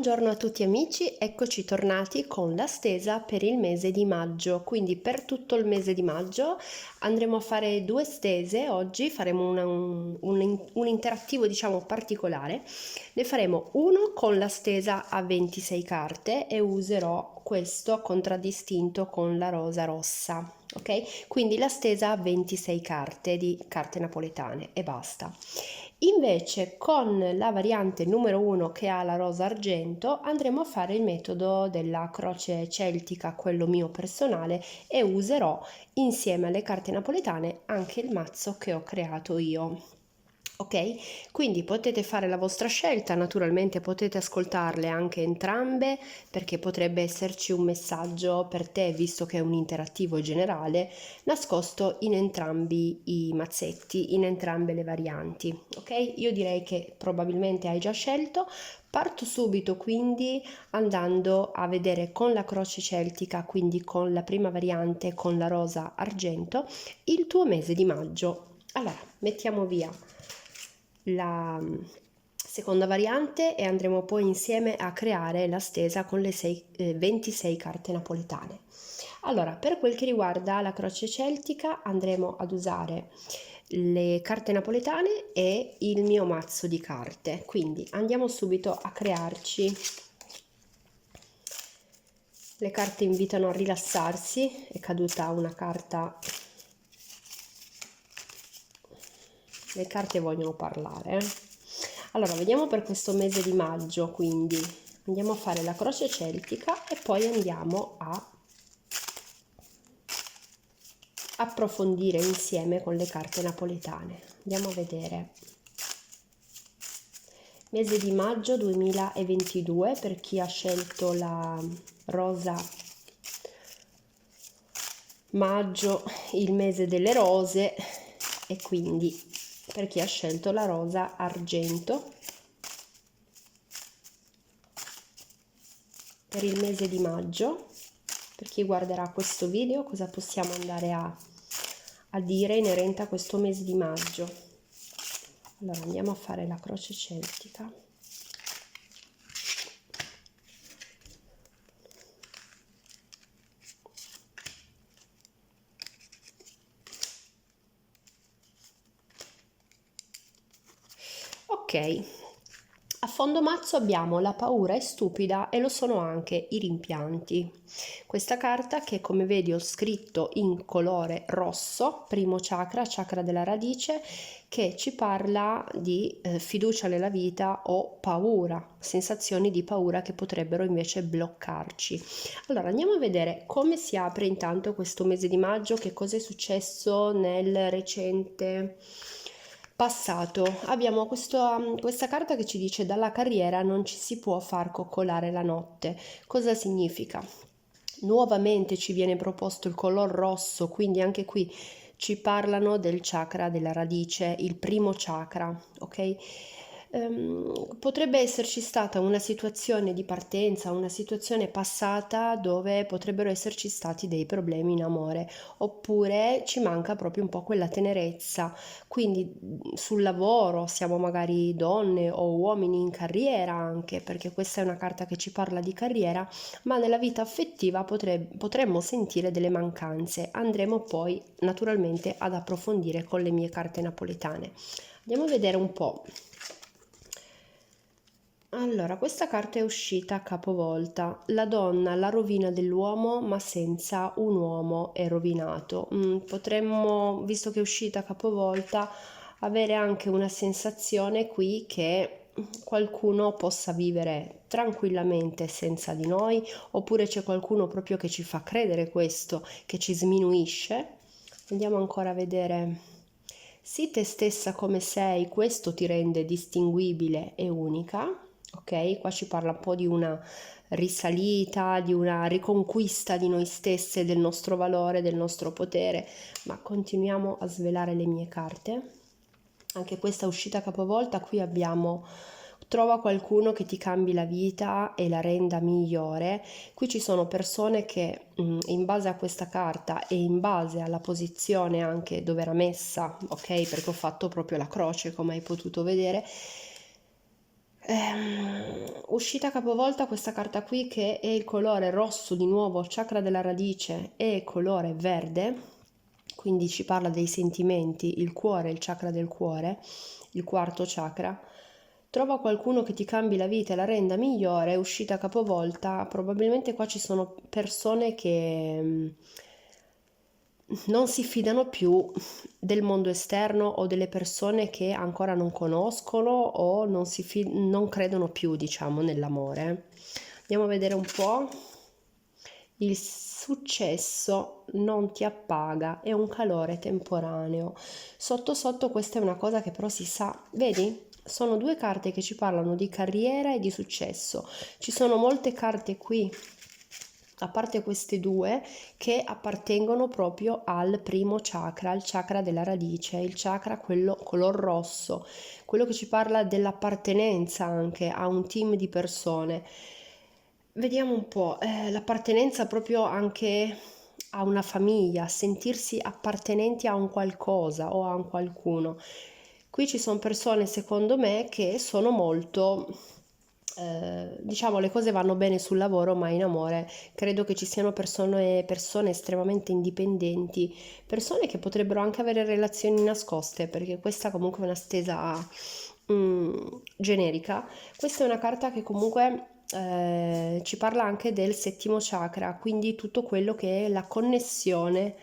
Buongiorno a tutti amici, eccoci tornati con la stesa per il mese di maggio. Quindi per tutto il mese di maggio andremo a fare due stese. Oggi faremo un interattivo diciamo particolare. Ne faremo uno con la stesa a 26 carte e userò questo contraddistinto con la rosa rossa. Ok, quindi la stesa a 26 carte di carte napoletane e basta. Invece con la variante numero 1 che ha la rosa argento andremo a fare il metodo della croce celtica, quello mio personale, e userò insieme alle carte napoletane anche il mazzo che ho creato io. Ok, quindi potete fare la vostra scelta, naturalmente potete ascoltarle anche entrambe perché potrebbe esserci un messaggio per te, visto che è un interattivo generale, nascosto in entrambi i mazzetti, in entrambe le varianti. Ok, io direi che probabilmente hai già scelto. Parto subito quindi andando a vedere con la croce celtica, quindi con la prima variante con la rosa argento, il tuo mese di maggio. Allora, mettiamo via la seconda variante e andremo poi insieme a creare la stesa con le 26 carte napoletane. Allora, per quel che riguarda la croce celtica andremo ad usare le carte napoletane e il mio mazzo di carte, quindi andiamo subito a crearci. Le carte invitano a rilassarsi, è caduta una carta, le carte vogliono parlare. Allora, vediamo per questo mese di maggio, quindi andiamo a fare la croce celtica e poi andiamo a approfondire insieme con le carte napoletane. Andiamo a vedere. Mese di maggio 2022 per chi ha scelto la rosa maggio, il mese delle rose, e quindi per chi ha scelto la rosa argento per il mese di maggio. Per chi guarderà questo video, cosa possiamo andare a dire inerente a questo mese di maggio? Allora andiamo a fare la croce celtica. Ok, a fondo mazzo abbiamo la paura è stupida e lo sono anche i rimpianti. Questa carta che come vedi ho scritto in colore rosso, primo chakra, chakra della radice, che ci parla di fiducia nella vita o paura, sensazioni di paura che potrebbero invece bloccarci. Allora andiamo a vedere come si apre intanto questo mese di maggio, che cosa è successo nel recente passato. Abbiamo questa carta che ci dice: dalla carriera non ci si può far coccolare la notte. Cosa significa? Nuovamente ci viene proposto il color rosso, quindi anche qui ci parlano del chakra della radice, il primo chakra, ok? Potrebbe esserci stata una situazione di partenza, una situazione passata dove potrebbero esserci stati dei problemi in amore, oppure ci manca proprio un po' quella tenerezza. Quindi sul lavoro siamo magari donne o uomini in carriera, anche perché questa è una carta che ci parla di carriera, ma nella vita affettiva potremmo sentire delle mancanze. Andremo poi naturalmente ad approfondire con le mie carte napoletane. Andiamo a vedere un po'. Allora, questa carta è uscita capovolta. La donna, la rovina dell'uomo, ma senza un uomo è rovinato. Potremmo, visto che è uscita capovolta, avere anche una sensazione qui che qualcuno possa vivere tranquillamente senza di noi, oppure c'è qualcuno proprio che ci fa credere questo, che ci sminuisce. Andiamo ancora a vedere. Sii te stessa come sei, questo ti rende distinguibile e unica. Ok, qua ci parla un po' di una risalita, di una riconquista di noi stesse, del nostro valore, del nostro potere, ma continuiamo a svelare le mie carte. Anche questa uscita capovolta, qui abbiamo trova qualcuno che ti cambi la vita e la renda migliore. Qui ci sono persone che in base a questa carta e in base alla posizione anche dove era messa, ok, perché ho fatto proprio la croce come hai potuto vedere, Uscita capovolta questa carta qui che è il colore rosso di nuovo, chakra della radice, e colore verde, quindi ci parla dei sentimenti, il cuore, il chakra del cuore, il quarto chakra. Trova qualcuno che ti cambi la vita e la renda migliore, uscita capovolta, probabilmente qua ci sono persone che non si fidano più del mondo esterno o delle persone che ancora non conoscono o non credono più, diciamo, nell'amore. Andiamo a vedere un po'. Il successo non ti appaga, è un calore temporaneo. Sotto sotto questa è una cosa che però si sa, vedi? Sono due carte che ci parlano di carriera e di successo. Ci sono molte carte qui, a parte queste due, che appartengono proprio al primo chakra, il chakra della radice, il chakra quello color rosso, quello che ci parla dell'appartenenza anche a un team di persone. Vediamo un po', l'appartenenza proprio anche a una famiglia, sentirsi appartenenti a un qualcosa o a un qualcuno. Qui ci sono persone, secondo me, che sono molto, diciamo, le cose vanno bene sul lavoro, ma in amore credo che ci siano persone estremamente indipendenti, persone che potrebbero anche avere relazioni nascoste, perché questa comunque è una stesa generica. Questa è una carta che comunque ci parla anche del settimo chakra, quindi tutto quello che è la connessione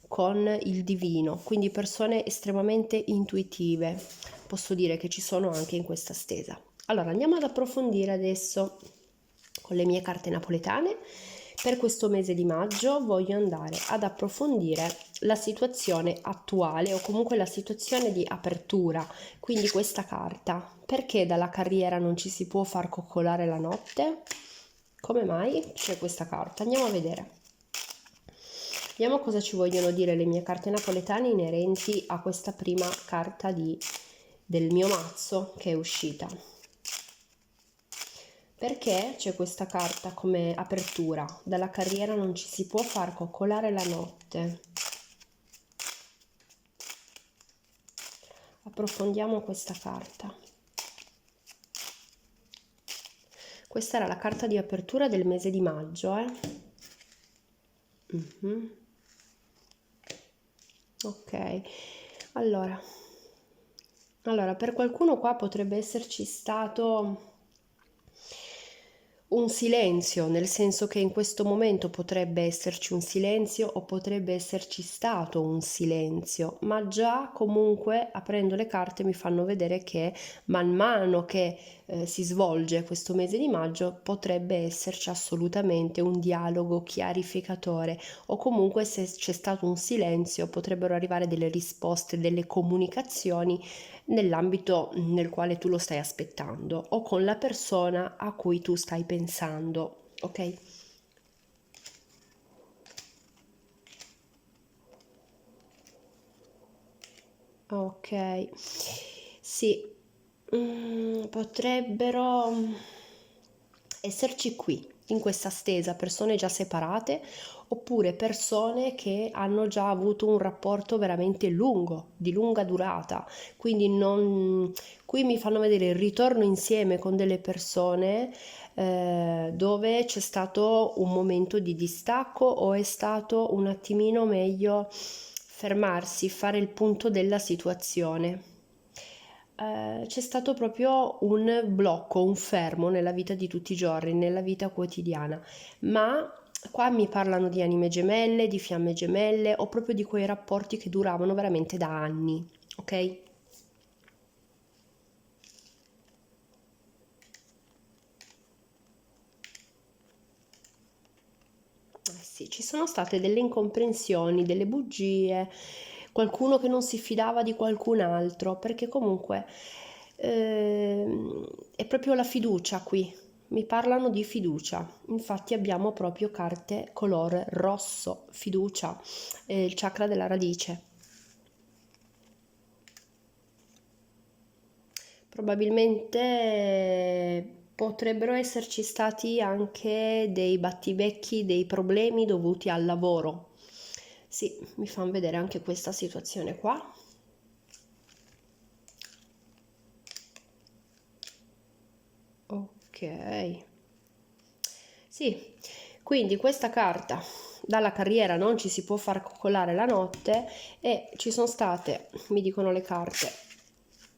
con il divino, quindi persone estremamente intuitive. Posso dire che ci sono anche in questa stesa. Allora andiamo ad approfondire adesso con le mie carte napoletane. Per questo mese di maggio voglio andare ad approfondire la situazione attuale o comunque la situazione di apertura, quindi questa carta. Perché dalla carriera non ci si può far coccolare la notte? Come mai c'è questa carta? Andiamo a vedere. Vediamo cosa ci vogliono dire le mie carte napoletane inerenti a questa prima carta del mio mazzo che è uscita. Perché c'è questa carta come apertura? Dalla carriera non ci si può far coccolare la notte. Approfondiamo questa carta. Questa era la carta di apertura del mese di maggio, Ok, allora, per qualcuno qua potrebbe esserci stato un silenzio, nel senso che in questo momento potrebbe esserci un silenzio o potrebbe esserci stato un silenzio, ma già comunque aprendo le carte mi fanno vedere che man mano che si svolge questo mese di maggio potrebbe esserci assolutamente un dialogo chiarificatore o comunque se c'è stato un silenzio potrebbero arrivare delle risposte, delle comunicazioni nell'ambito nel quale tu lo stai aspettando o con la persona a cui tu stai pensando, ok? Ok, sì, potrebbero esserci qui, in questa stesa, persone già separate oppure persone che hanno già avuto un rapporto veramente lungo, di lunga durata, quindi non, qui mi fanno vedere il ritorno insieme con delle persone dove c'è stato un momento di distacco o è stato un attimino meglio fermarsi, fare il punto della situazione. C'è stato proprio un blocco, un fermo nella vita di tutti i giorni, nella vita quotidiana, ma qua mi parlano di anime gemelle, di fiamme gemelle o proprio di quei rapporti che duravano veramente da anni, ok? Sì, ci sono state delle incomprensioni, delle bugie, qualcuno che non si fidava di qualcun altro, perché comunque è proprio la fiducia qui. Mi parlano di fiducia, infatti abbiamo proprio carte color rosso, fiducia, il chakra della radice. Probabilmente potrebbero esserci stati anche dei battibecchi, dei problemi dovuti al lavoro. Sì, mi fanno vedere anche questa situazione qua. Ok. Sì, quindi questa carta dalla carriera non ci si può far coccolare la notte e ci sono state, mi dicono le carte,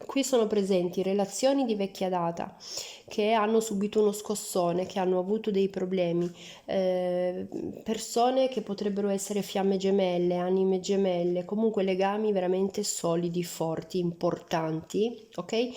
qui sono presenti relazioni di vecchia data che hanno subito uno scossone, che hanno avuto dei problemi, eh, persone che potrebbero essere fiamme gemelle, anime gemelle, comunque legami veramente solidi, forti, importanti, ok?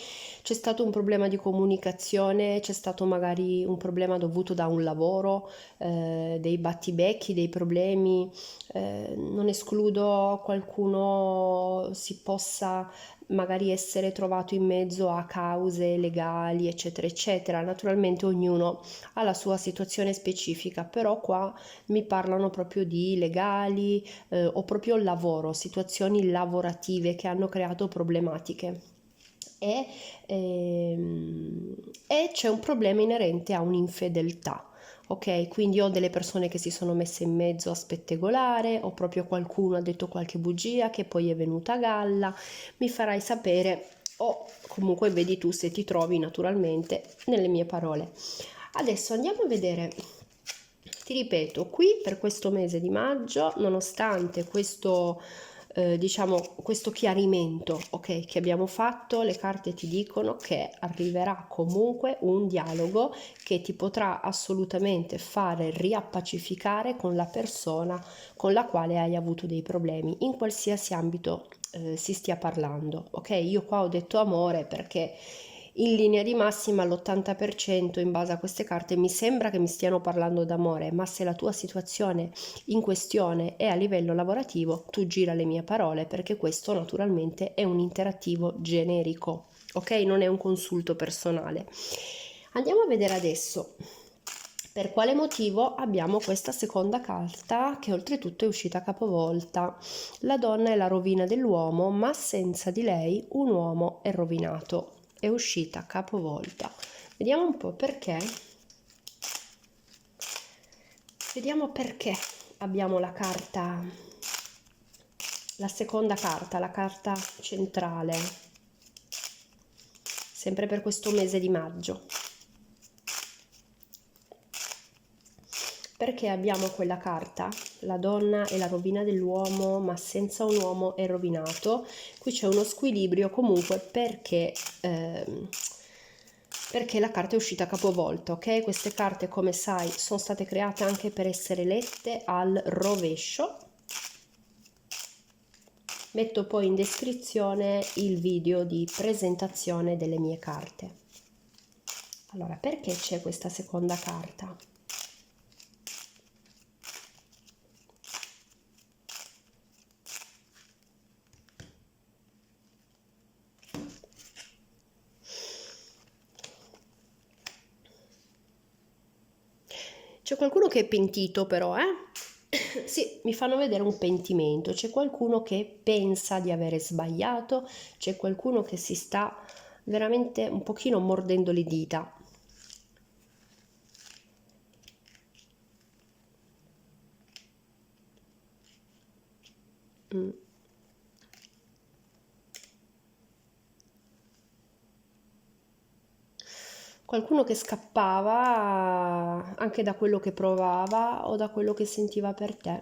C'è stato un problema di comunicazione, c'è stato magari un problema dovuto da un lavoro, dei battibecchi, dei problemi, non escludo qualcuno si possa magari essere trovato in mezzo a cause legali, eccetera, eccetera. Naturalmente ognuno ha la sua situazione specifica, però qua mi parlano proprio di legali, o proprio lavoro, situazioni lavorative che hanno creato problematiche. E, e c'è un problema inerente a un'infedeltà. Ok, quindi ho delle persone che si sono messe in mezzo a spettegolare, o proprio qualcuno ha detto qualche bugia che poi è venuta a galla. Mi farai sapere, o comunque vedi tu se ti trovi naturalmente nelle mie parole. Adesso andiamo a vedere, ti ripeto, qui per questo mese di maggio, nonostante questo, diciamo, questo chiarimento, ok, che abbiamo fatto, le carte ti dicono che arriverà comunque un dialogo che ti potrà assolutamente fare riappacificare con la persona con la quale hai avuto dei problemi, in qualsiasi ambito si stia parlando, ok? Io qua ho detto amore perché in linea di massima l'80% in base a queste carte mi sembra che mi stiano parlando d'amore, ma se la tua situazione in questione è a livello lavorativo, tu gira le mie parole perché questo naturalmente è un interattivo generico, ok? Non è un consulto personale. Andiamo a vedere adesso per quale motivo abbiamo questa seconda carta che oltretutto è uscita capovolta. La donna è la rovina dell'uomo, ma senza di lei un uomo è rovinato. È uscita capovolta. Vediamo un po' perché. Vediamo perché abbiamo la carta, la seconda carta, la carta centrale, sempre per questo mese di maggio. Perché abbiamo quella carta, la donna è la rovina dell'uomo, ma senza un uomo è rovinato. Qui c'è uno squilibrio comunque perché la carta è uscita capovolta, ok? Queste carte, come sai, sono state create anche per essere lette al rovescio. Metto poi in descrizione il video di presentazione delle mie carte. Allora, perché c'è questa seconda carta? C'è qualcuno che è pentito però, Sì, mi fanno vedere un pentimento. C'è qualcuno che pensa di avere sbagliato, c'è qualcuno che si sta veramente un pochino mordendo le dita. Mm. Qualcuno che scappava anche da quello che provava o da quello che sentiva per te.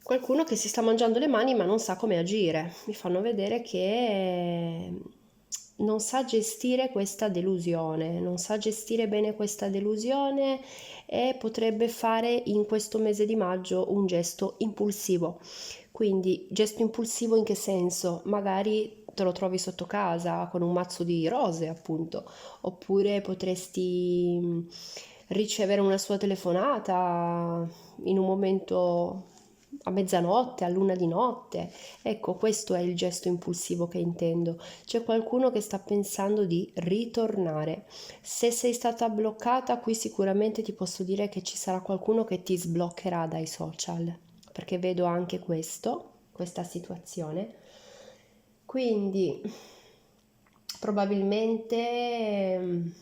Qualcuno che si sta mangiando le mani ma non sa come agire. Mi fanno vedere che non sa gestire questa delusione, non sa gestire bene questa delusione e potrebbe fare in questo mese di maggio un gesto impulsivo. Quindi, gesto impulsivo in che senso? Magari te lo trovi sotto casa con un mazzo di rose, appunto, oppure potresti ricevere una sua telefonata in un momento a mezzanotte, a luna di notte. Ecco, questo è il gesto impulsivo che intendo. C'è qualcuno che sta pensando di ritornare. Se sei stata bloccata, qui sicuramente ti posso dire che ci sarà qualcuno che ti sbloccherà dai social, perché vedo anche questo, questa situazione. Quindi probabilmente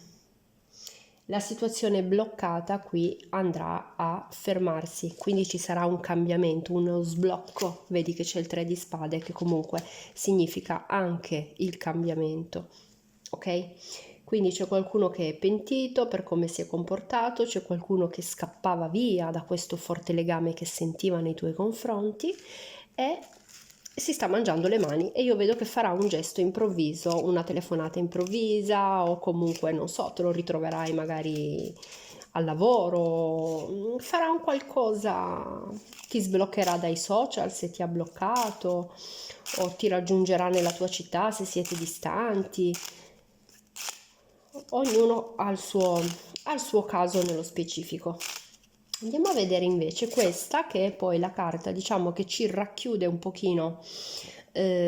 la situazione bloccata qui andrà a fermarsi, quindi ci sarà un cambiamento, uno sblocco. Vedi che c'è il 3 di spade che comunque significa anche il cambiamento, ok? Quindi c'è qualcuno che è pentito per come si è comportato, c'è qualcuno che scappava via da questo forte legame che sentiva nei tuoi confronti e si sta mangiando le mani, e io vedo che farà un gesto improvviso, una telefonata improvvisa, o comunque non so, te lo ritroverai magari al lavoro, farà un qualcosa, ti sbloccherà dai social se ti ha bloccato, o ti raggiungerà nella tua città se siete distanti. Ognuno ha il suo caso nello specifico. Andiamo a vedere invece questa, che è poi la carta, diciamo, che ci racchiude un pochino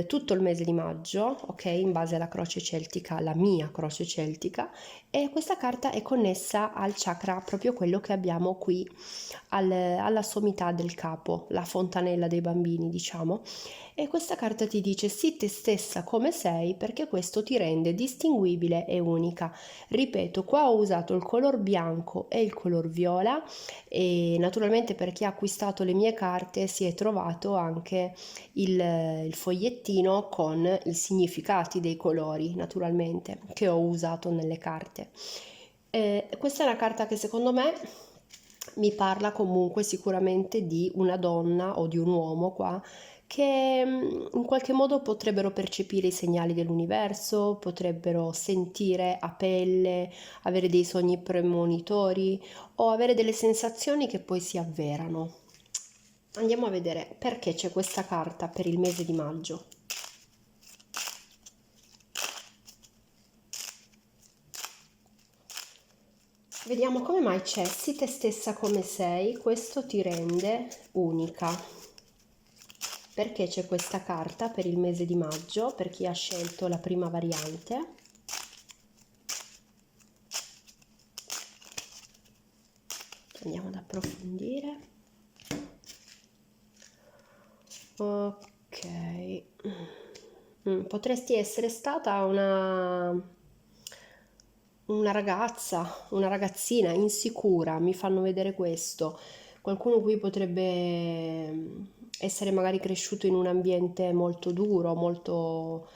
tutto il mese di maggio, ok, in base alla croce celtica, la mia croce celtica, e questa carta è connessa al chakra, proprio quello che abbiamo qui alla sommità del capo, la fontanella dei bambini, diciamo. E questa carta ti dice: sii te stessa come sei, perché questo ti rende distinguibile e unica. Ripeto, qua ho usato il color bianco e il color viola, e naturalmente per chi ha acquistato le mie carte si è trovato anche il fogliettino con i significati dei colori, naturalmente, che ho usato nelle carte. Questa è una carta che secondo me mi parla comunque sicuramente di una donna o di un uomo qua, che in qualche modo potrebbero percepire i segnali dell'universo, potrebbero sentire a pelle, avere dei sogni premonitori o avere delle sensazioni che poi si avverano. Andiamo a vedere perché c'è questa carta per il mese di maggio. Vediamo come mai c'è: sii te stessa come sei, questo ti rende unica. Perché c'è questa carta per il mese di maggio, per chi ha scelto la prima variante? Andiamo ad approfondire. Ok. Potresti essere stata una ragazza, una ragazzina insicura, mi fanno vedere questo. Qualcuno qui potrebbe essere magari cresciuto in un ambiente molto duro, molto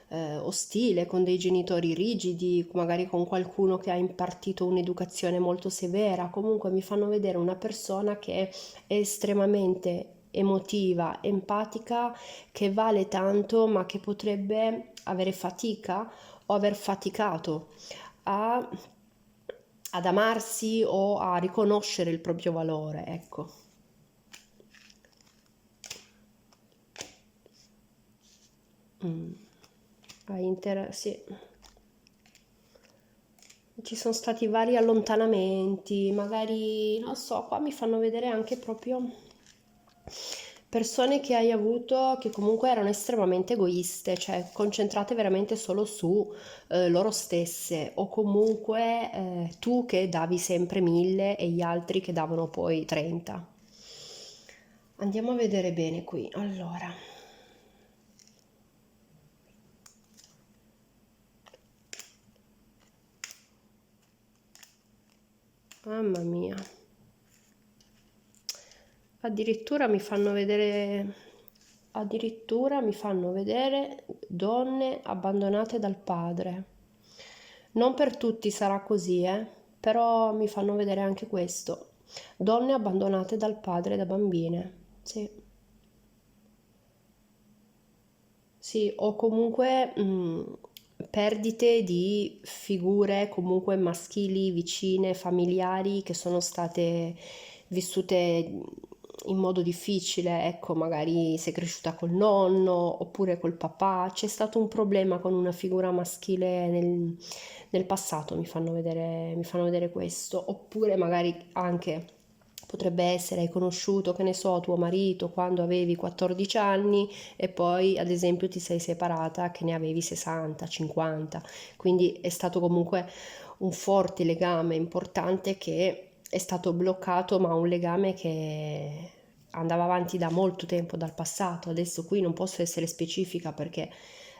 ostile, con dei genitori rigidi, magari con qualcuno che ha impartito un'educazione molto severa. Comunque mi fanno vedere una persona che è estremamente emotiva, empatica, che vale tanto, ma che potrebbe avere fatica o aver faticato a- ad amarsi o a riconoscere il proprio valore, ecco. Mm. Sì. Ci sono stati vari allontanamenti, magari, non so, qua mi fanno vedere anche proprio persone che hai avuto che comunque erano estremamente egoiste, cioè concentrate veramente solo su loro stesse, o comunque tu che davi sempre 1000 e gli altri che davano poi 30. Andiamo a vedere bene qui. Allora, mamma mia. Addirittura mi fanno vedere donne abbandonate dal padre. Non per tutti sarà così, però mi fanno vedere anche questo. Donne abbandonate dal padre da bambine. Sì. Sì, o comunque perdite di figure comunque maschili, vicine, familiari, che sono state vissute in modo difficile, ecco, magari sei cresciuta col nonno oppure col papà, c'è stato un problema con una figura maschile nel passato, mi fanno vedere questo, oppure magari anche potrebbe essere hai conosciuto, che ne so, tuo marito quando avevi 14 anni e poi ad esempio ti sei separata che ne avevi 60, 50, quindi è stato comunque un forte legame importante che è stato bloccato, ma un legame che andava avanti da molto tempo, dal passato. Adesso qui non posso essere specifica perché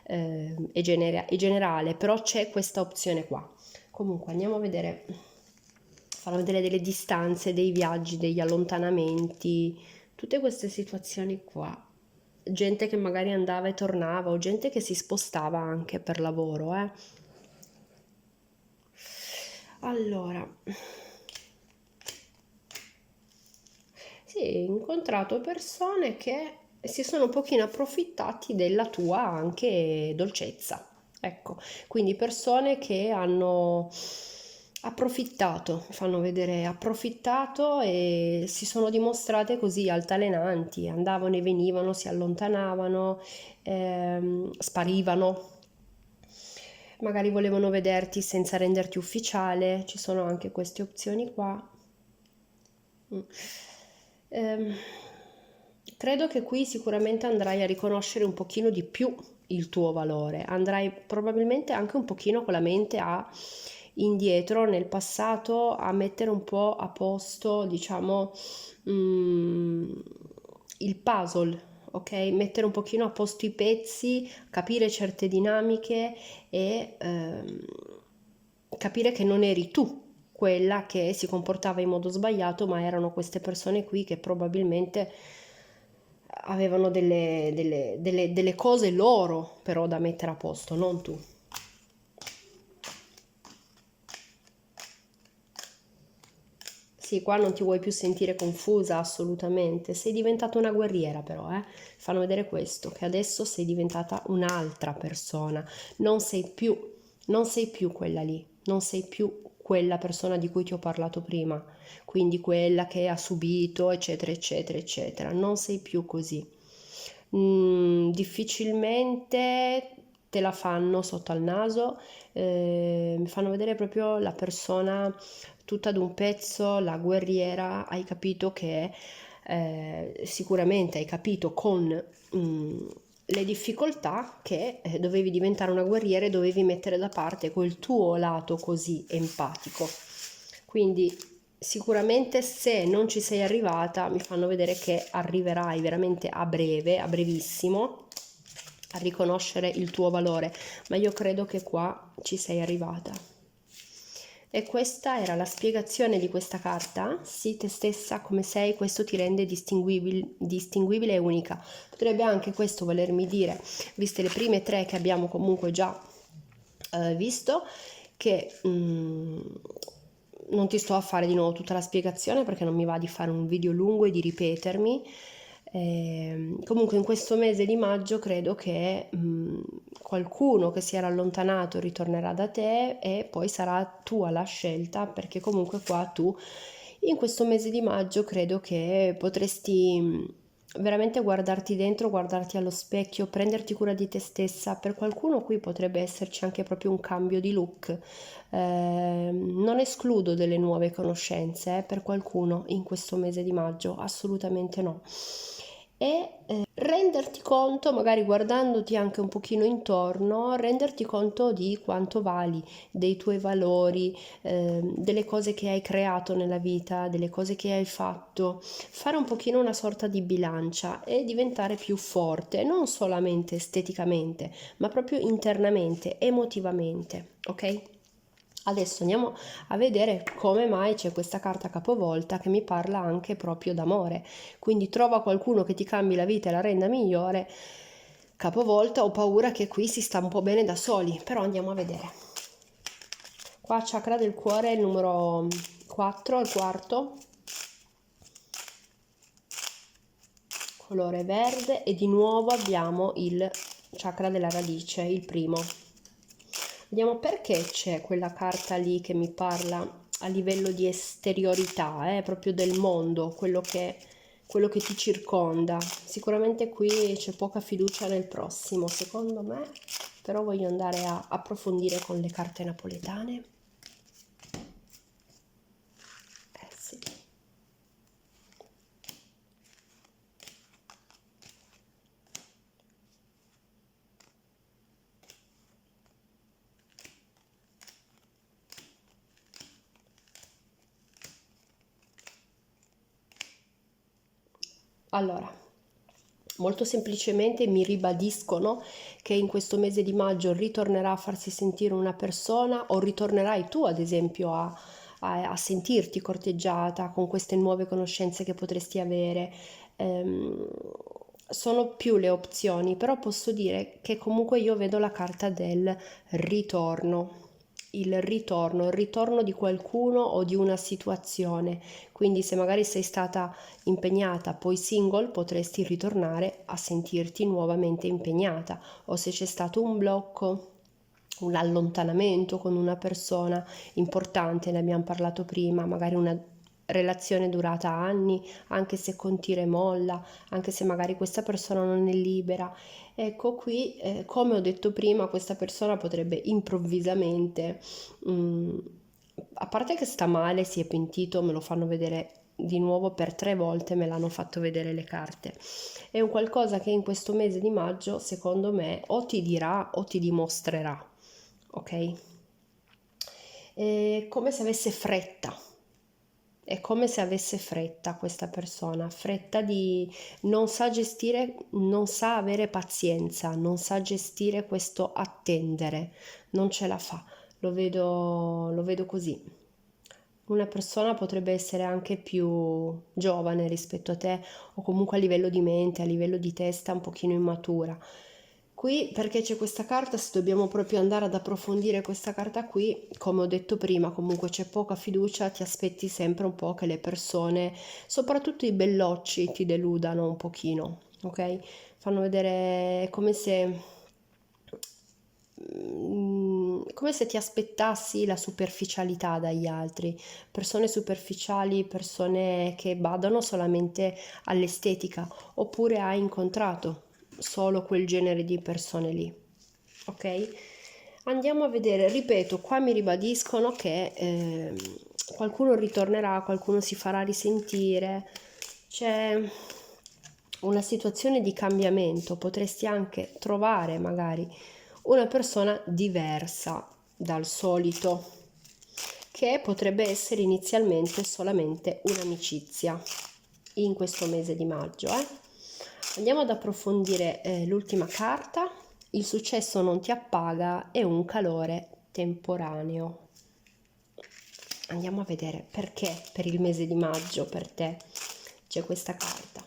è generale, però c'è questa opzione qua. Comunque andiamo a vedere fanno vedere delle distanze, dei viaggi, degli allontanamenti, tutte queste situazioni qua. Gente che magari andava e tornava o gente che si spostava anche per lavoro, eh. Allora, sì, ho incontrato persone che si sono un pochino approfittati della tua anche dolcezza. Ecco, quindi persone che hanno approfittato, fanno vedere approfittato e si sono dimostrate così altalenanti, andavano e venivano, si allontanavano, sparivano. Magari volevano vederti senza renderti ufficiale, ci sono anche queste opzioni qua. Mm. Ehm, Credo che qui sicuramente andrai a riconoscere un pochino di più il tuo valore, andrai probabilmente anche un pochino con la mente a indietro nel passato a mettere un po' a posto, diciamo, mm, il puzzle, ok? Mettere un pochino a posto i pezzi, capire certe dinamiche e capire che non eri tu quella che si comportava in modo sbagliato, ma erano queste persone qui che probabilmente avevano delle cose loro però da mettere a posto, non tu. Sì, qua non ti vuoi più sentire confusa assolutamente. Sei diventata una guerriera però, eh? Fanno vedere questo, che adesso sei diventata un'altra persona. Non sei più, non sei più quella lì, non sei più quella persona di cui ti ho parlato prima, quindi quella che ha subito, eccetera, eccetera, eccetera. Non sei più così. Difficilmente te la fanno sotto al naso, mi fanno vedere proprio la persona tutta d'un pezzo, la guerriera, hai capito che sicuramente hai capito con le difficoltà che dovevi diventare una guerriera e dovevi mettere da parte quel tuo lato così empatico. Quindi sicuramente se non ci sei arrivata, mi fanno vedere che arriverai veramente a breve, a brevissimo, a riconoscere il tuo valore, ma io credo che qua ci sei arrivata. E questa era la spiegazione di questa carta. Sii te stessa come sei, questo ti rende distinguibile e unica. Potrebbe anche questo volermi dire, viste le prime tre che abbiamo comunque già visto, che non ti sto a fare di nuovo tutta la spiegazione perché non mi va di fare un video lungo e di ripetermi. Comunque in questo mese di maggio credo che qualcuno che si era allontanato ritornerà da te e poi sarà tua la scelta, perché comunque qua tu in questo mese di maggio credo che potresti veramente guardarti dentro, guardarti allo specchio, prenderti cura di te stessa. Per qualcuno qui potrebbe esserci anche proprio un cambio di look. Non escludo delle nuove conoscenze, per qualcuno in questo mese di maggio, assolutamente no. E renderti conto, magari guardandoti anche un pochino intorno, renderti conto di quanto vali, dei tuoi valori, delle cose che hai creato nella vita, delle cose che hai fatto, fare un pochino una sorta di bilancia e diventare più forte, non solamente esteticamente, ma proprio internamente, emotivamente, ok? Adesso andiamo a vedere come mai c'è questa carta capovolta che mi parla anche proprio d'amore. Quindi trova qualcuno che ti cambi la vita e la renda migliore. Capovolta, ho paura che qui si sta un po' bene da soli, però andiamo a vedere. Qua chakra del cuore, il numero 4, il quarto, colore verde, e di nuovo abbiamo il chakra della radice, il primo. Vediamo perché c'è quella carta lì che mi parla a livello di esteriorità, proprio del mondo, quello che ti circonda. Sicuramente qui c'è poca fiducia nel prossimo, secondo me, però voglio andare a approfondire con le carte napoletane. Sì. Allora, molto semplicemente mi ribadiscono che in questo mese di maggio ritornerà a farsi sentire una persona, o ritornerai tu ad esempio a sentirti corteggiata con queste nuove conoscenze che potresti avere. Ehm, sono più le opzioni, però posso dire che comunque io vedo la carta del ritorno. Il ritorno di qualcuno o di una situazione. Quindi se magari sei stata impegnata, poi single, potresti ritornare a sentirti nuovamente impegnata, o se c'è stato un blocco, un allontanamento con una persona importante, ne abbiamo parlato prima, magari una relazione durata anni, anche se con tira e molla, anche se magari questa persona non è libera. Ecco qui, come ho detto prima, questa persona potrebbe improvvisamente, a parte che sta male, si è pentito, me lo fanno vedere di nuovo per 3 volte, me l'hanno fatto vedere le carte. È un qualcosa che in questo mese di maggio, secondo me, o ti dirà o ti dimostrerà, ok? È come se avesse fretta. È come se avesse fretta questa persona, fretta di non sa gestire, non sa avere pazienza, non sa gestire questo attendere, non ce la fa. Lo vedo così. Una persona potrebbe essere anche più giovane rispetto a te o comunque a livello di mente, a livello di testa un pochino immatura. Qui perché c'è questa carta, se dobbiamo proprio andare ad approfondire questa carta qui, come ho detto prima, comunque c'è poca fiducia, ti aspetti sempre un po' che le persone, soprattutto i bellocci, ti deludano un pochino, ok? Fanno vedere come se ti aspettassi la superficialità dagli altri, persone superficiali, persone che badano solamente all'estetica, oppure hai incontrato solo quel genere di persone lì, ok? Andiamo a vedere, ripeto, qua mi ribadiscono che qualcuno ritornerà, qualcuno si farà risentire, c'è una situazione di cambiamento, potresti anche trovare magari una persona diversa dal solito, che potrebbe essere inizialmente solamente un'amicizia in questo mese di maggio. Andiamo ad approfondire l'ultima carta. Il successo non ti appaga, è un calore temporaneo. Andiamo a vedere perché per il mese di maggio per te c'è questa carta.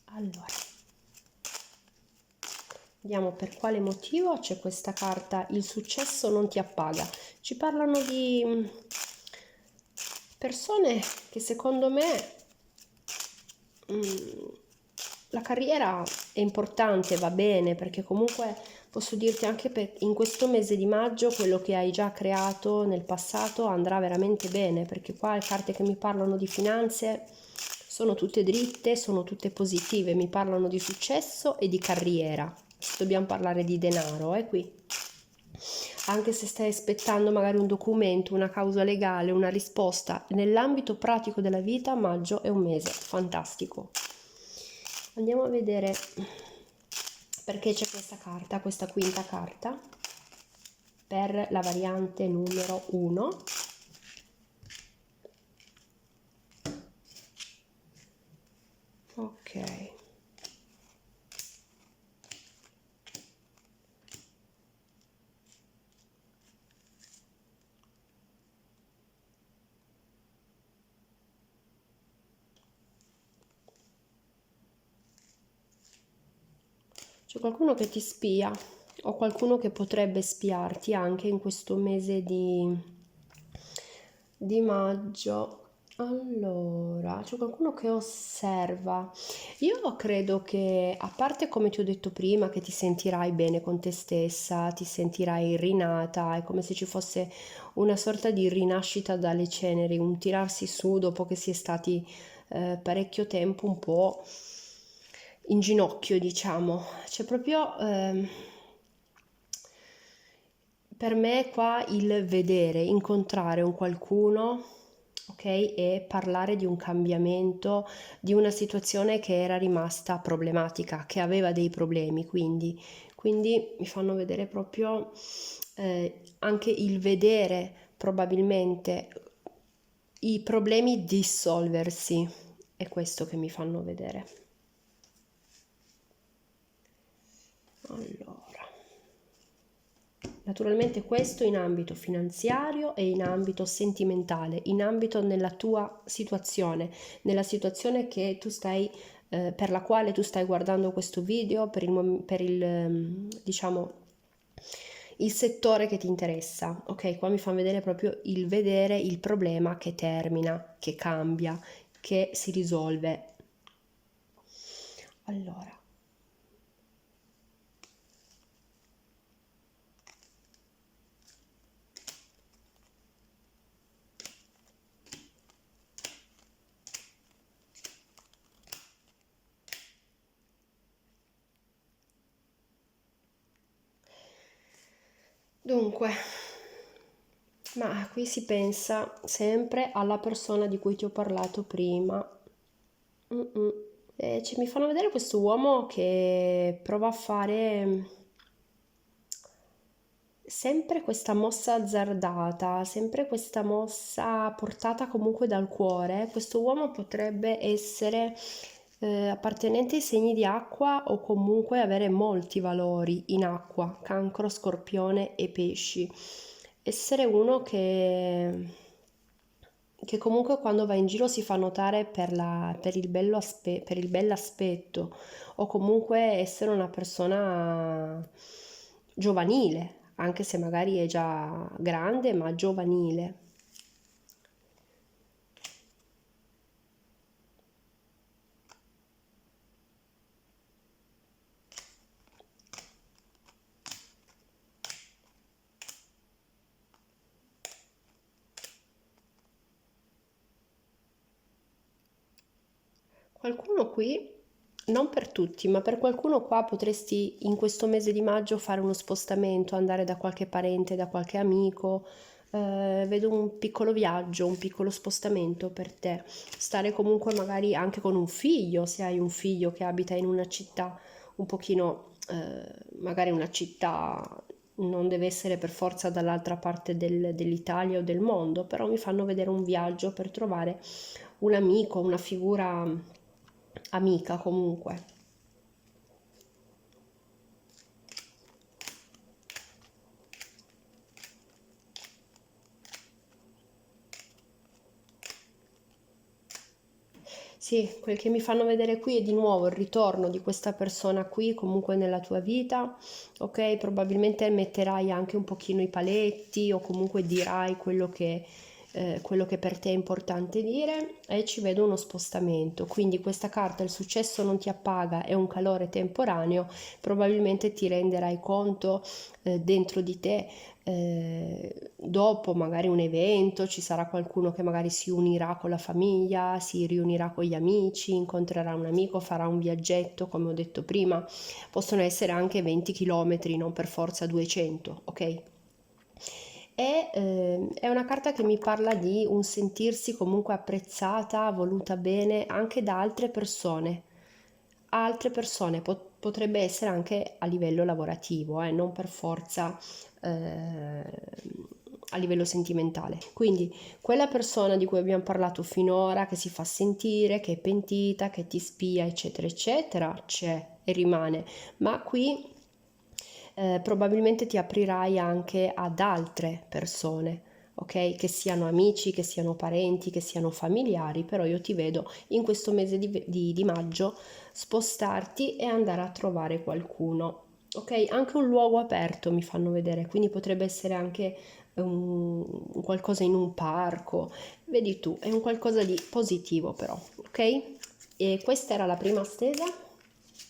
Allora, vediamo per quale motivo c'è questa carta, il successo non ti appaga. Ci parlano di persone che secondo me la carriera è importante, va bene, perché comunque posso dirti anche in questo mese di maggio quello che hai già creato nel passato andrà veramente bene, perché qua le carte che mi parlano di finanze sono tutte dritte, sono tutte positive, mi parlano di successo e di carriera. Dobbiamo parlare di denaro, qui. Anche se stai aspettando magari un documento, una causa legale, una risposta, nell'ambito pratico della vita, maggio è un mese fantastico. Andiamo a vedere perché c'è questa carta, questa quinta carta, per la variante numero 1. Ok. C'è qualcuno che ti spia o qualcuno che potrebbe spiarti anche in questo mese di maggio. Allora, c'è qualcuno che osserva. Io credo che, a parte come ti ho detto prima, che ti sentirai bene con te stessa, ti sentirai rinata, è come se ci fosse una sorta di rinascita dalle ceneri, un tirarsi su dopo che si è stati parecchio tempo un po' in ginocchio, diciamo. C'è proprio per me qua il vedere, incontrare un qualcuno, ok, e parlare di un cambiamento, di una situazione che era rimasta problematica, che aveva dei problemi, quindi mi fanno vedere proprio anche il vedere probabilmente i problemi dissolversi, è questo che mi fanno vedere. Allora, Naturalmente questo in ambito finanziario e in ambito sentimentale, in ambito nella tua situazione, nella situazione che tu stai, per la quale tu stai guardando questo video, diciamo, il settore che ti interessa. Ok, qua mi fa vedere proprio il vedere il problema che termina, che cambia, che si risolve. Allora. Dunque, ma qui si pensa sempre alla persona di cui ti ho parlato prima. Mm-mm. Mi fanno vedere questo uomo che prova a fare sempre questa mossa azzardata, sempre questa mossa portata comunque dal cuore. Questo uomo potrebbe essere appartenente ai segni di acqua o comunque avere molti valori in acqua, cancro, scorpione e pesci. Essere uno che comunque quando va in giro si fa notare per il bell'aspetto o comunque essere una persona giovanile, anche se magari è già grande, ma giovanile. Qualcuno qui, non per tutti, ma per qualcuno qua potresti in questo mese di maggio fare uno spostamento, andare da qualche parente, da qualche amico. Vedo un piccolo viaggio, un piccolo spostamento per te. Stare comunque magari anche con un figlio, se hai un figlio che abita in una città un pochino, magari una città non deve essere per forza dall'altra parte dell'Italia o del mondo, però mi fanno vedere un viaggio per trovare un amico, una figura amica comunque. Sì, quel che mi fanno vedere qui è di nuovo il ritorno di questa persona qui comunque nella tua vita, ok? Probabilmente metterai anche un pochino i paletti o comunque dirai quello che per te è importante dire e ci vedo uno spostamento. Quindi questa carta, il successo non ti appaga, è un calore temporaneo, probabilmente ti renderai conto dentro di te dopo magari un evento, ci sarà qualcuno che magari si unirà con la famiglia, si riunirà con gli amici, incontrerà un amico, farà un viaggetto, come ho detto prima, possono essere anche 20 km, non per forza 200, ok? È una carta che mi parla di un sentirsi comunque apprezzata, voluta bene anche da altre persone, potrebbe essere anche a livello lavorativo, non per forza a livello sentimentale. Quindi quella persona di cui abbiamo parlato finora, che si fa sentire, che è pentita, che ti spia, eccetera, eccetera, c'è e rimane, ma qui probabilmente ti aprirai anche ad altre persone. Ok, che siano amici, che siano parenti, che siano familiari, però io ti vedo in questo mese di maggio spostarti e andare a trovare qualcuno. Ok, anche un luogo aperto mi fanno vedere, quindi potrebbe essere anche un qualcosa in un parco, vedi tu, è un qualcosa di positivo però, ok? E questa era la prima stesa,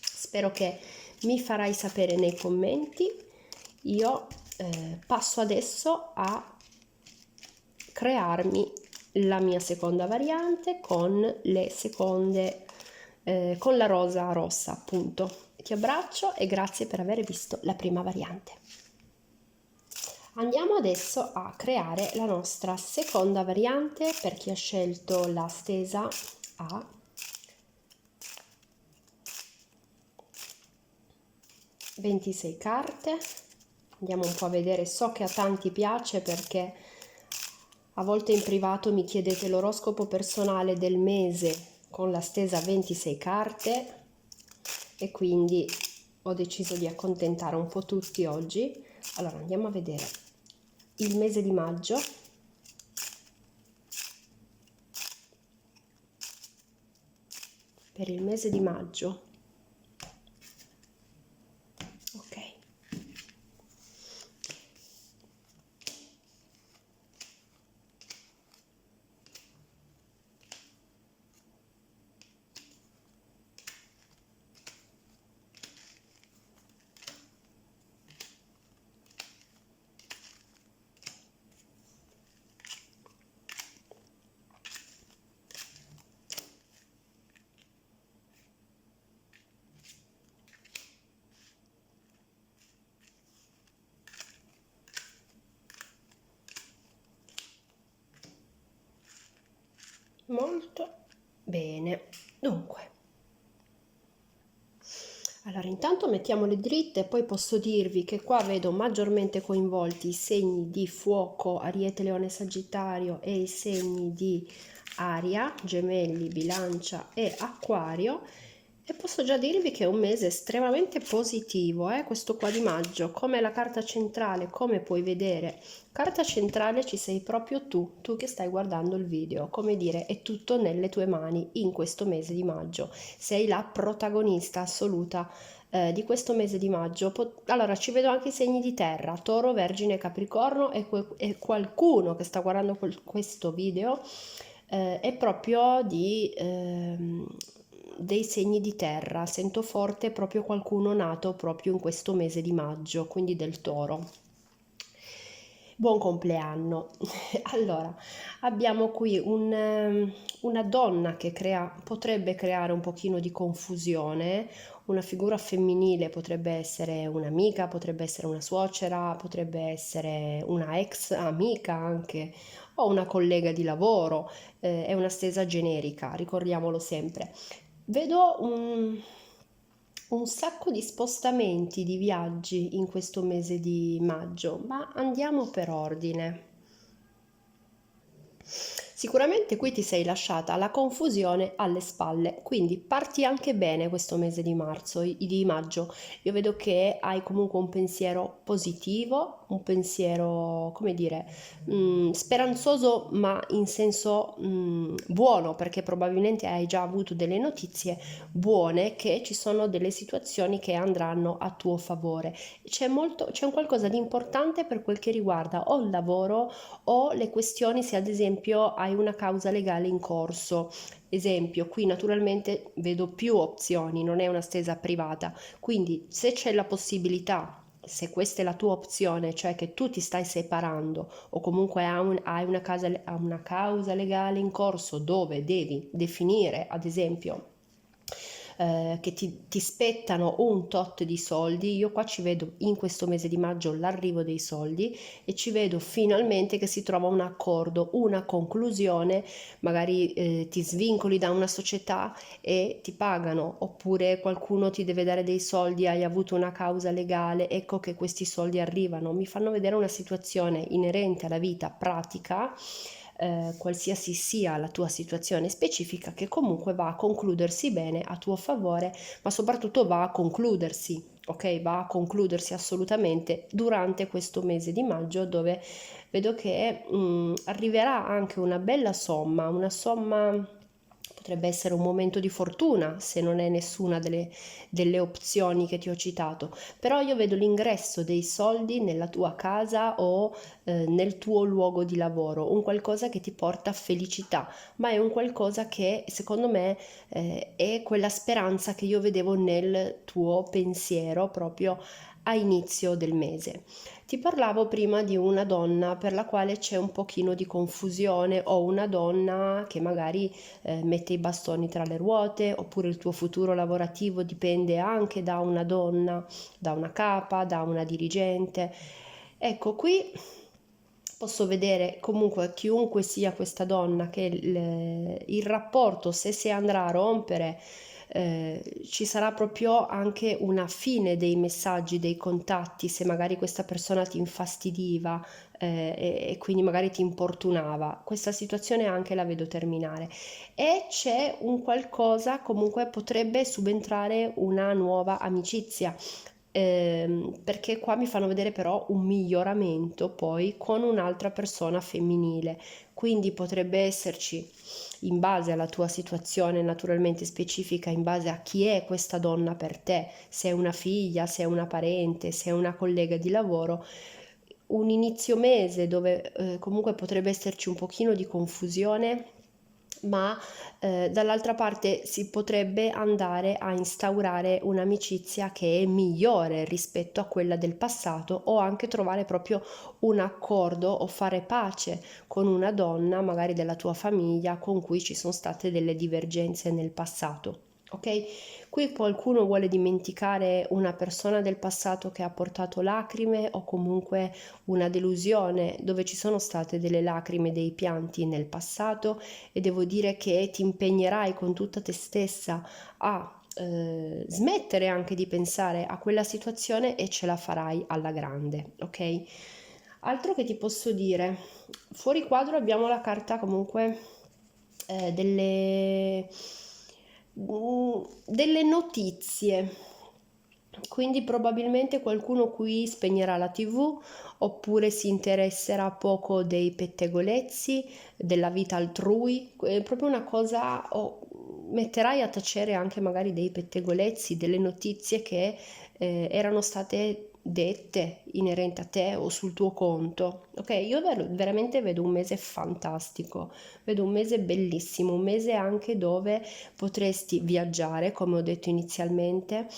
spero che mi farai sapere nei commenti. Io passo adesso a crearmi la mia seconda variante con le seconde con la rosa rossa appunto. Ti abbraccio e grazie per aver visto la prima variante. Andiamo adesso a creare la nostra seconda variante per chi ha scelto la stesa A. Ventisei carte, andiamo un po' a vedere, so che a tanti piace perché a volte in privato mi chiedete l'oroscopo personale del mese con la stesa 26 carte e quindi ho deciso di accontentare un po' tutti oggi. Allora andiamo a vedere il mese di maggio. Per il mese di maggio, ok, molto bene. Dunque, allora intanto mettiamole dritte, poi posso dirvi che qua vedo maggiormente coinvolti i segni di fuoco, Ariete, Leone, Sagittario, e i segni di aria, Gemelli, Bilancia e Acquario. E posso già dirvi che è un mese estremamente positivo, questo qua di maggio. Come la carta centrale, come puoi vedere, carta centrale ci sei proprio tu che stai guardando il video. Come dire, è tutto nelle tue mani in questo mese di maggio. Sei la protagonista assoluta di questo mese di maggio. Allora, ci vedo anche i segni di terra, Toro, Vergine, Capricorno, e qualcuno che sta guardando questo video è proprio dei segni di terra. Sento forte proprio qualcuno nato proprio in questo mese di maggio, quindi del Toro. Buon compleanno. Allora, abbiamo qui una donna che potrebbe creare un pochino di confusione. Una figura femminile potrebbe essere un'amica, potrebbe essere una suocera, potrebbe essere una ex amica anche, o una collega di lavoro. È una stesa generica, ricordiamolo sempre. Vedo un sacco di spostamenti, di viaggi in questo mese di maggio, ma andiamo per ordine. Sicuramente qui ti sei lasciata la confusione alle spalle, quindi parti anche bene questo mese di marzo, di maggio. Io vedo che hai comunque un pensiero positivo, un pensiero, come dire, speranzoso, ma in senso buono, perché probabilmente hai già avuto delle notizie buone, che ci sono delle situazioni che andranno a tuo favore. C'è un qualcosa di importante per quel che riguarda o il lavoro o le questioni, se ad esempio hai una causa legale in corso. Esempio, qui naturalmente vedo più opzioni, non è una stesa privata, quindi se c'è la possibilità, se questa è la tua opzione, cioè che tu ti stai separando o comunque hai una causa legale in corso dove devi definire, ad esempio, che ti spettano un tot di soldi. Io qua ci vedo in questo mese di maggio l'arrivo dei soldi e ci vedo finalmente che si trova un accordo, una conclusione, magari ti svincoli da una società e ti pagano, oppure qualcuno ti deve dare dei soldi, hai avuto una causa legale, ecco che questi soldi arrivano. Mi fanno vedere una situazione inerente alla vita pratica, qualsiasi sia la tua situazione specifica, che comunque va a concludersi bene a tuo favore, ma soprattutto va a concludersi, ok? Va a concludersi assolutamente durante questo mese di maggio, dove vedo che arriverà anche una somma. Potrebbe essere un momento di fortuna se non è nessuna delle opzioni che ti ho citato, però io vedo l'ingresso dei soldi nella tua casa o nel tuo luogo di lavoro, un qualcosa che ti porta felicità, ma è un qualcosa che secondo me è quella speranza che io vedevo nel tuo pensiero proprio a inizio del mese. Ti parlavo prima di una donna per la quale c'è un pochino di confusione, o una donna che magari mette i bastoni tra le ruote, oppure il tuo futuro lavorativo dipende anche da una donna, da una capa, da una dirigente. Ecco, qui posso vedere comunque, chiunque sia questa donna, che il rapporto, se si andrà a rompere, ci sarà proprio anche una fine dei messaggi, dei contatti, se magari questa persona ti infastidiva e quindi magari ti importunava. Questa situazione anche la vedo terminare. E c'è un qualcosa, comunque potrebbe subentrare una nuova amicizia. perché qua mi fanno vedere però un miglioramento poi con un'altra persona femminile, quindi potrebbe esserci, in base alla tua situazione naturalmente specifica, in base a chi è questa donna per te, se è una figlia, se è una parente, se è una collega di lavoro, un inizio mese dove comunque potrebbe esserci un pochino di confusione, ma dall'altra parte si potrebbe andare a instaurare un'amicizia che è migliore rispetto a quella del passato, o anche trovare proprio un accordo o fare pace con una donna magari della tua famiglia con cui ci sono state delle divergenze nel passato. Ok? Qui qualcuno vuole dimenticare una persona del passato che ha portato lacrime, o comunque una delusione dove ci sono state delle lacrime, dei pianti nel passato, e devo dire che ti impegnerai con tutta te stessa a smettere anche di pensare a quella situazione, e ce la farai alla grande, ok? Altro che ti posso dire, fuori quadro abbiamo la carta comunque delle notizie, quindi probabilmente qualcuno qui spegnerà la TV, oppure si interesserà poco dei pettegolezzi, della vita altrui, è proprio una cosa, o metterai a tacere anche magari dei pettegolezzi, delle notizie che erano state dette inerenti a te o sul tuo conto. Ok, io veramente vedo un mese fantastico, vedo un mese bellissimo, un mese anche dove potresti viaggiare, come ho detto inizialmente.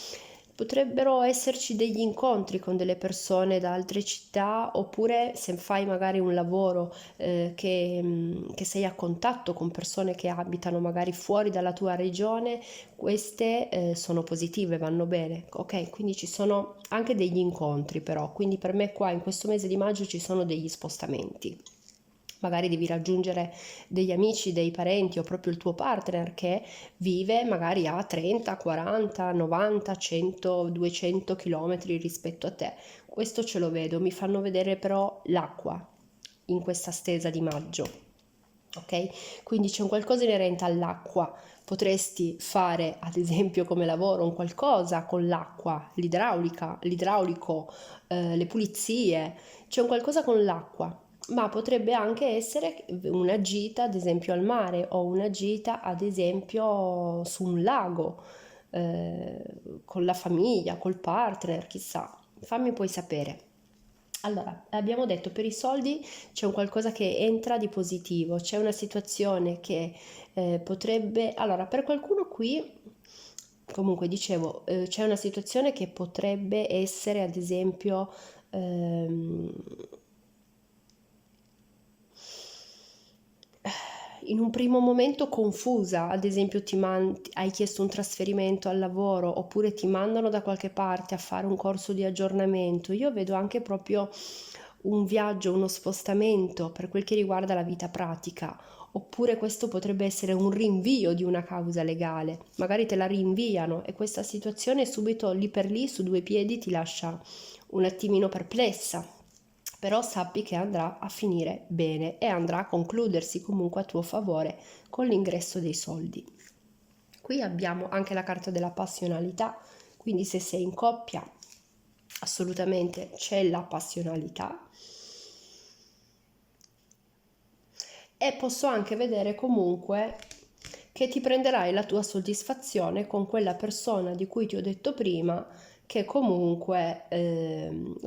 Potrebbero esserci degli incontri con delle persone da altre città, oppure se fai magari un lavoro che sei a contatto con persone che abitano magari fuori dalla tua regione, queste sono positive, vanno bene. Ok, quindi ci sono anche degli incontri, però, quindi per me qua in questo mese di maggio ci sono degli spostamenti. Magari devi raggiungere degli amici, dei parenti, o proprio il tuo partner che vive magari a 30, 40, 90, 100, 200 chilometri rispetto a te. Questo ce lo vedo, mi fanno vedere però l'acqua in questa stesa di maggio. Ok? Quindi c'è un qualcosa inerente all'acqua. Potresti fare, ad esempio, come lavoro, un qualcosa con l'acqua, l'idraulico, le pulizie. C'è un qualcosa con l'acqua, ma potrebbe anche essere una gita, ad esempio, al mare, o una gita, ad esempio, su un lago, con la famiglia, col partner, chissà. Fammi poi sapere. Allora, abbiamo detto per i soldi c'è un qualcosa che entra di positivo, c'è una situazione che potrebbe... Allora, per qualcuno qui, comunque dicevo, c'è una situazione che potrebbe essere, ad esempio, ehm, in un primo momento confusa, ad esempio hai chiesto un trasferimento al lavoro, oppure ti mandano da qualche parte a fare un corso di aggiornamento. Io vedo anche proprio un viaggio, uno spostamento per quel che riguarda la vita pratica, oppure questo potrebbe essere un rinvio di una causa legale, magari te la rinviano, e questa situazione subito lì per lì su due piedi ti lascia un attimino perplessa, però sappi che andrà a finire bene e andrà a concludersi comunque a tuo favore con l'ingresso dei soldi. Qui abbiamo anche la carta della passionalità, quindi se sei in coppia assolutamente c'è la passionalità, e posso anche vedere comunque che ti prenderai la tua soddisfazione con quella persona di cui ti ho detto prima, che comunque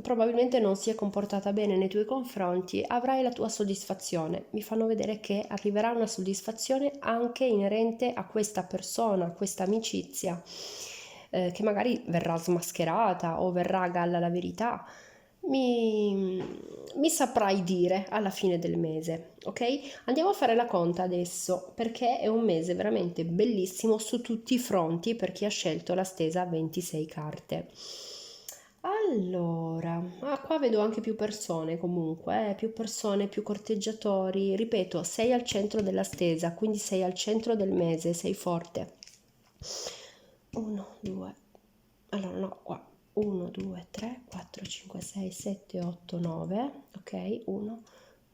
probabilmente non si è comportata bene nei tuoi confronti. Avrai la tua soddisfazione. Mi fanno vedere che arriverà una soddisfazione anche inerente a questa persona, a questa amicizia, che magari verrà smascherata o verrà a galla la verità. Mi, mi saprai dire alla fine del mese, ok? Andiamo a fare la conta adesso, perché è un mese veramente bellissimo su tutti i fronti per chi ha scelto la stesa a 26 carte. Allora, qua vedo anche più persone comunque, più persone, più corteggiatori. Ripeto, sei al centro della stesa, quindi sei al centro del mese, sei forte. 1, 2, allora no, qua 1, 2, 3, 4, 5, 6, 7, 8, 9, ok, 1,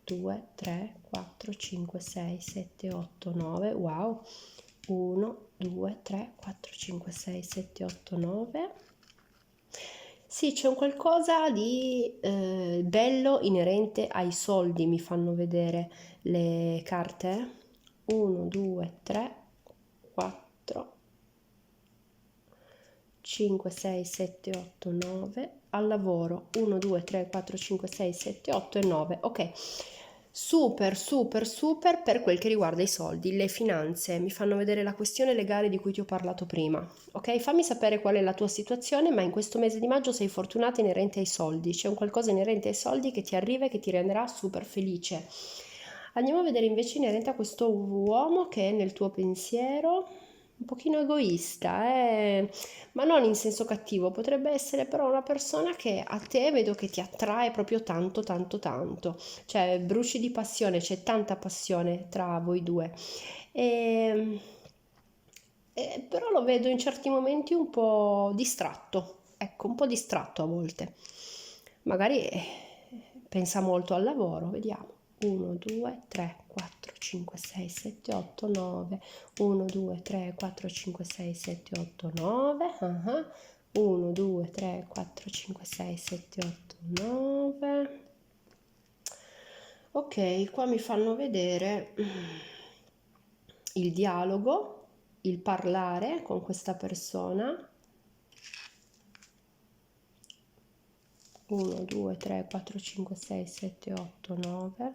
2, 3, 4, 5, 6, 7, 8, 9, wow, 1, 2, 3, 4, 5, 6, 7, 8, 9, Sì, c'è un qualcosa di bello inerente ai soldi, mi fanno vedere le carte. 1, 2, 3, 4, 5, 6, 7, 8, 9. Al lavoro 1, 2, 3, 4, 5, 6, 7, 8 e 9. Ok, super, super, super per quel che riguarda i soldi, le finanze. Mi fanno vedere la questione legale di cui ti ho parlato prima. Ok, fammi sapere qual è la tua situazione, ma in questo mese di maggio sei fortunata inerente ai soldi. C'è un qualcosa inerente ai soldi che ti arriva e che ti renderà super felice. Andiamo a vedere invece inerente a questo uomo che è nel tuo pensiero un pochino egoista, ma non in senso cattivo, potrebbe essere però una persona che a te vedo che ti attrae proprio tanto, tanto, tanto, cioè bruci di passione, c'è tanta passione tra voi due. E, però lo vedo in certi momenti un po' distratto, ecco, un po' distratto a volte. Magari pensa molto al lavoro, vediamo. 1, 2, 3, 4, 5, 6, 7, 8, 9. 1, 2, 3, 4, 5, 6, 7, 8, 9. 1, 2, 3, 4, 5, 6, 7, 8, 9. Ok, qua mi fanno vedere il dialogo, il parlare con questa persona. 1, 2, 3, 4, 5, 6, 7, 8, 9.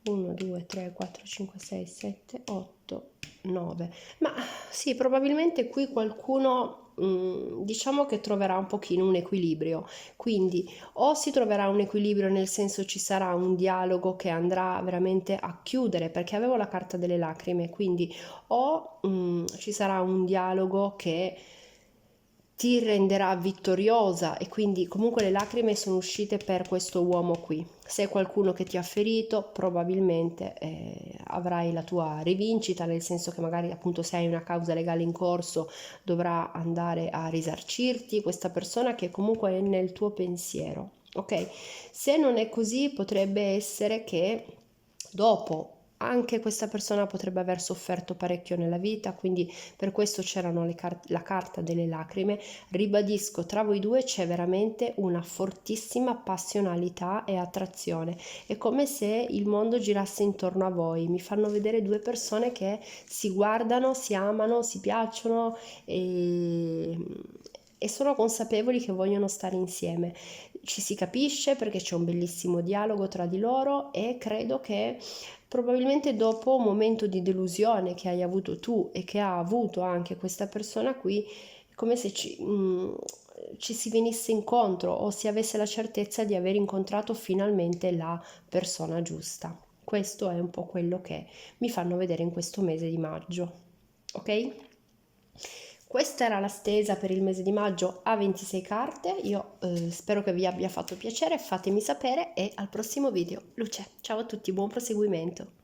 1, 2, 3, 4, 5, 6, 7, 8, 9. Ma sì, probabilmente qui qualcuno, diciamo che troverà un pochino un equilibrio. Quindi o si troverà un equilibrio nel senso ci sarà un dialogo che andrà veramente a chiudere, perché avevo la carta delle lacrime, quindi o ci sarà un dialogo che ti renderà vittoriosa e quindi comunque le lacrime sono uscite per questo uomo qui. Se è qualcuno che ti ha ferito, probabilmente avrai la tua rivincita, nel senso che magari appunto se hai una causa legale in corso dovrà andare a risarcirti questa persona che comunque è nel tuo pensiero. Ok? Se non è così, potrebbe essere che dopo anche questa persona potrebbe aver sofferto parecchio nella vita, quindi per questo c'erano la carta delle lacrime. Ribadisco, tra voi due c'è veramente una fortissima passionalità e attrazione. È come se il mondo girasse intorno a voi. Mi fanno vedere due persone che si guardano, si amano, si piacciono e sono consapevoli che vogliono stare insieme. Ci si capisce perché c'è un bellissimo dialogo tra di loro e credo che probabilmente dopo un momento di delusione che hai avuto tu e che ha avuto anche questa persona qui, è come se ci si venisse incontro o si avesse la certezza di aver incontrato finalmente la persona giusta. Questo è un po' quello che mi fanno vedere in questo mese di maggio. Ok? Questa era la stesa per il mese di maggio a 26 carte. Io spero che vi abbia fatto piacere, fatemi sapere e al prossimo video. Luce, ciao a tutti, buon proseguimento.